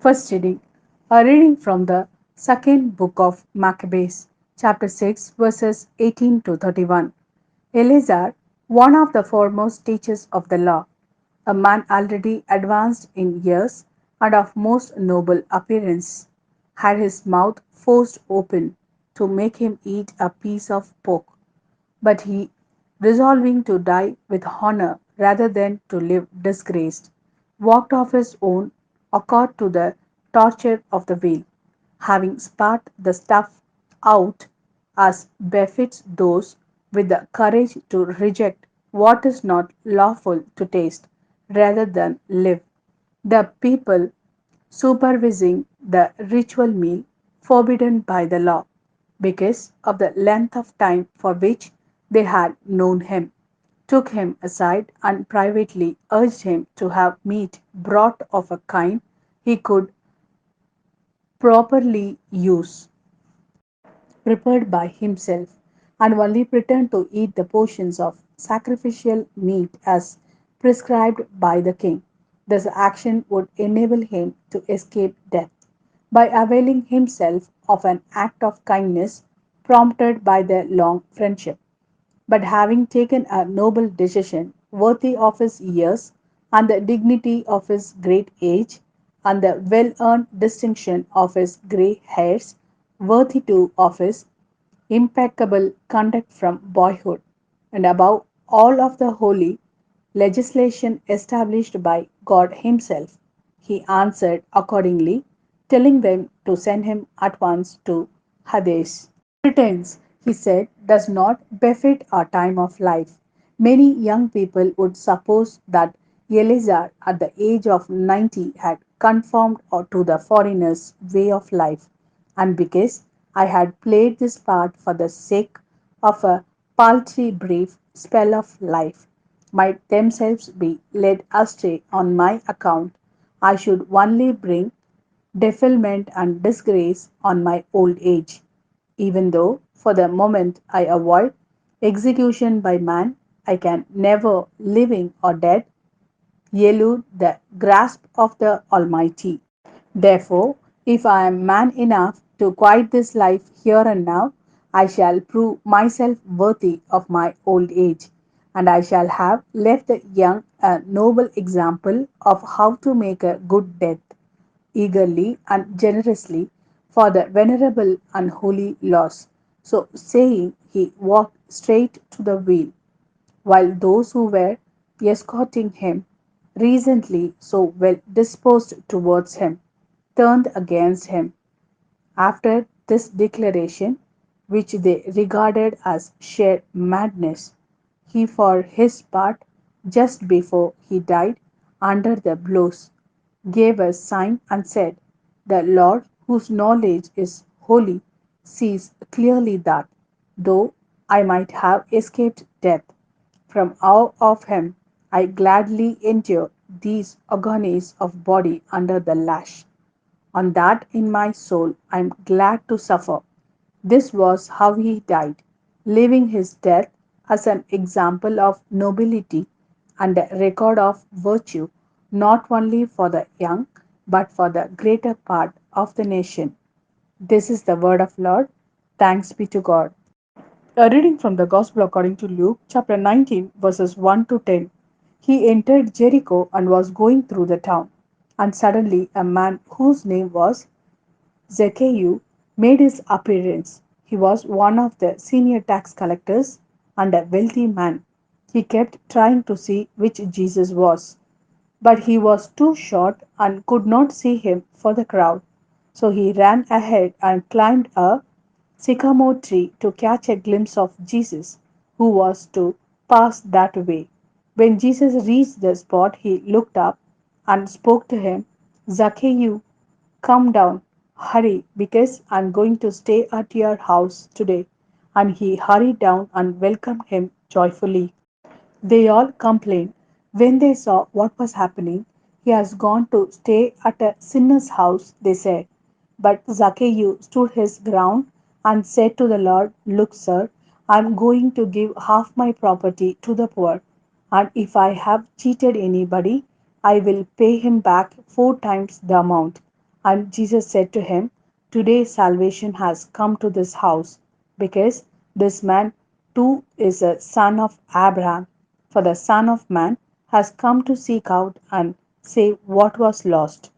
First reading. A reading from the second book of Maccabees, chapter 6, verses 18 to 31. Eleazar, one of the foremost teachers of the law, a man already advanced in years and of most noble appearance, had his mouth forced open to make him eat a piece of pork. But he, resolving to die with honor rather than to live disgraced, walked of his own accord to the torture of the wheel, having spat the stuff out as befits those with the courage to reject what is not lawful to taste rather than live. The people supervising the ritual meal forbidden by the law because of the length of time for which they had known him, took him aside and privately urged him to have meat brought of a kind he could properly use, prepared by himself, and only pretend to eat the portions of sacrificial meat as prescribed by the king. This action would enable him to escape death by availing himself of an act of kindness prompted by their long friendship. But having taken a noble decision worthy of his years and the dignity of his great age and the well earned distinction of his grey hairs, worthy too of his impeccable conduct from boyhood, and above all of the holy legislation established by God Himself, he answered accordingly, telling them to send him at once to Hades. Pretense, he said, does not befit our time of life. Many young people would suppose that Eleazar, at the age of 90, had conformed to the foreigner's way of life, and because I had played this part for the sake of a paltry brief spell of life, might themselves be led astray on my account, I should only bring defilement and disgrace on my old age. Even though for the moment I avoid execution by man, I can never, living or dead, elude the grasp of the Almighty. Therefore, if I am man enough to quiet this life here and now, I shall prove myself worthy of my old age, and I shall have left the young a noble example of how to make a good death, eagerly and generously for the venerable and holy laws. So saying, he walked straight to the wheel, while those who were escorting him, recently so well disposed towards him, turned against him. After this declaration, which they regarded as sheer madness, he, for his part, just before he died under the blows, gave a sign and said, "The Lord, whose knowledge is holy, sees clearly that, though I might have escaped death, from awe of him I gladly endure these agonies of body under the lash. On that in my soul I am glad to suffer." This was how he died, leaving his death as an example of nobility and a record of virtue not only for the young but for the greater part of the nation. This is the word of Lord. Thanks be to God. A reading from the Gospel according to Luke, chapter 19, verses 1 to 10. He entered Jericho and was going through the town. And suddenly a man whose name was Zacchaeus made his appearance. He was one of the senior tax collectors and a wealthy man. He kept trying to see which Jesus was, but he was too short and could not see him for the crowd. So he ran ahead and climbed a sycamore tree to catch a glimpse of Jesus, who was to pass that way. When Jesus reached the spot, he looked up and spoke to him, "Zacchaeus, come down, hurry, because I'm going to stay at your house today." And he hurried down and welcomed him joyfully. They all complained when they saw what was happening. "He has gone to stay at a sinner's house," they said. But Zacchaeus stood his ground and said to the Lord, "Look, sir, I am going to give half my property to the poor, and if I have cheated anybody, I will pay him back four times the amount." And Jesus said to him, "Today salvation has come to this house, because this man too is a son of Abraham. For the Son of Man has come to seek out and save what was lost."